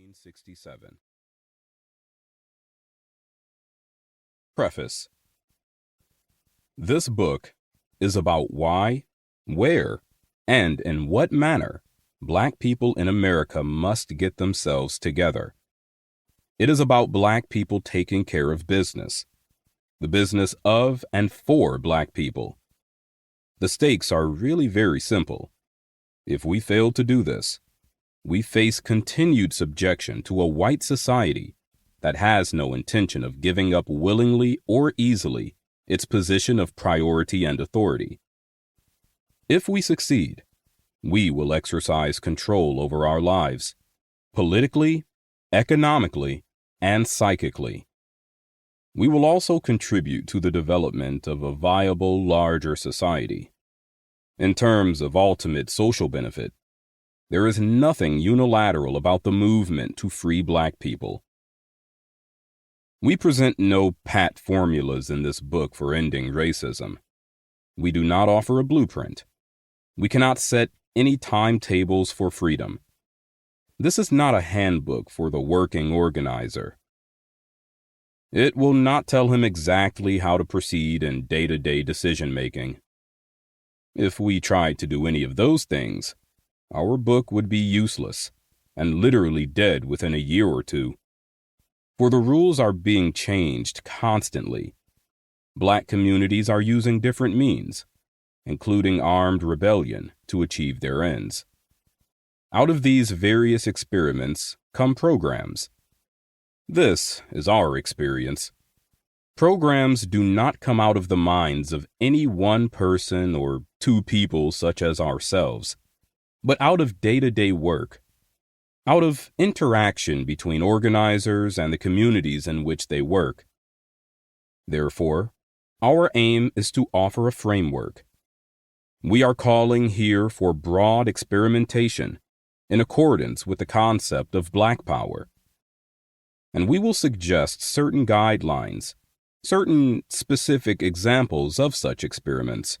1967. Preface. This book is about why, where, and in what manner Black people in America must get themselves together. It is about Black people taking care of business, the business of and for Black people. The stakes are really very simple. If we fail to do this, we face continued subjection to a white society that has no intention of giving up willingly or easily its position of priority and authority. If we succeed, we will exercise control over our lives, politically, economically, and psychically. We will also contribute to the development of a viable, larger society. In terms of ultimate social benefit, there is nothing unilateral about the movement to free Black people. We present no pat formulas in this book for ending racism. We do not offer a blueprint. We cannot set any timetables for freedom. This is not a handbook for the working organizer. It will not tell him exactly how to proceed in day-to-day decision-making. If we tried to do any of those things, our book would be useless and literally dead within a year or two. For the rules are being changed constantly. Black communities are using different means, including armed rebellion, to achieve their ends. Out of these various experiments come programs. This is our experience. Programs do not come out of the minds of any one person or two people such as ourselves, but out of day-to-day work, out of interaction between organizers and the communities in which they work. Therefore, our aim is to offer a framework. We are calling here for broad experimentation in accordance with the concept of Black power. And we will suggest certain guidelines, certain specific examples of such experiments.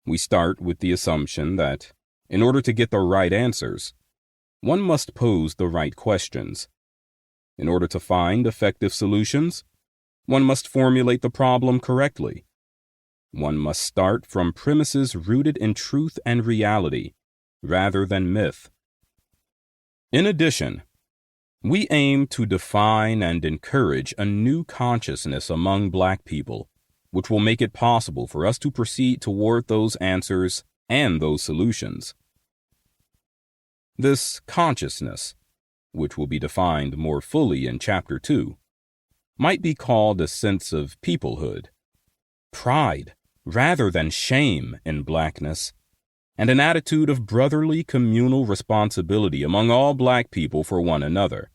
We start with the assumption that, in order to get the right answers, one must pose the right questions. In order to find effective solutions, one must formulate the problem correctly. One must start from premises rooted in truth and reality, rather than myth. In addition, we aim to define and encourage a new consciousness among Black people, which will make it possible for us to proceed toward those answers and those solutions. This consciousness, which will be defined more fully in Chapter 2, might be called a sense of peoplehood, pride rather than shame in Blackness, and an attitude of brotherly communal responsibility among all Black people for one another.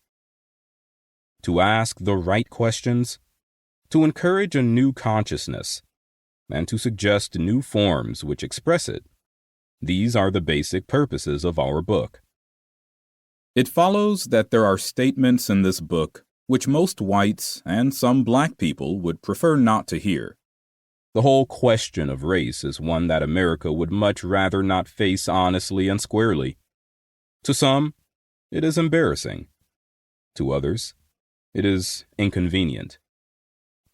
To ask the right questions, to encourage a new consciousness, and to suggest new forms which express it, these are the basic purposes of our book. It follows that there are statements in this book which most whites and some Black people would prefer not to hear. The whole question of race is one that America would much rather not face honestly and squarely. To some, it is embarrassing. To others, it is inconvenient.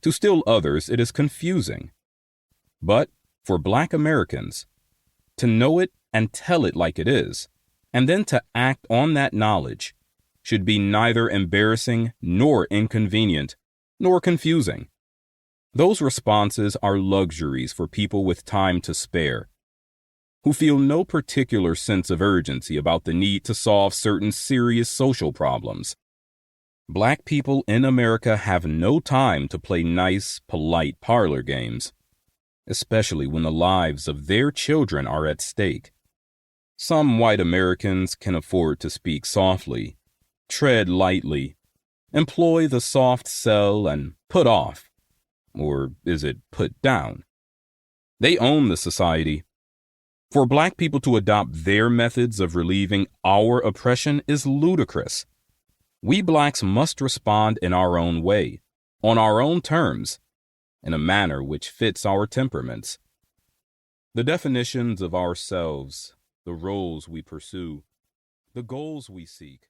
To still others, it is confusing. But for Black Americans, to know it and tell it like it is, and then to act on that knowledge, should be neither embarrassing nor inconvenient, nor confusing. Those responses are luxuries for people with time to spare, who feel no particular sense of urgency about the need to solve certain serious social problems. Black people in America have no time to play nice, polite parlor games, especially when the lives of their children are at stake. Some white Americans can afford to speak softly, tread lightly, employ the soft sell and put off, or is it put down? They own the society. For Black people to adopt their methods of relieving our oppression is ludicrous. We Blacks must respond in our own way, on our own terms, in a manner which fits our temperaments. The definitions of ourselves, the roles we pursue, the goals we seek,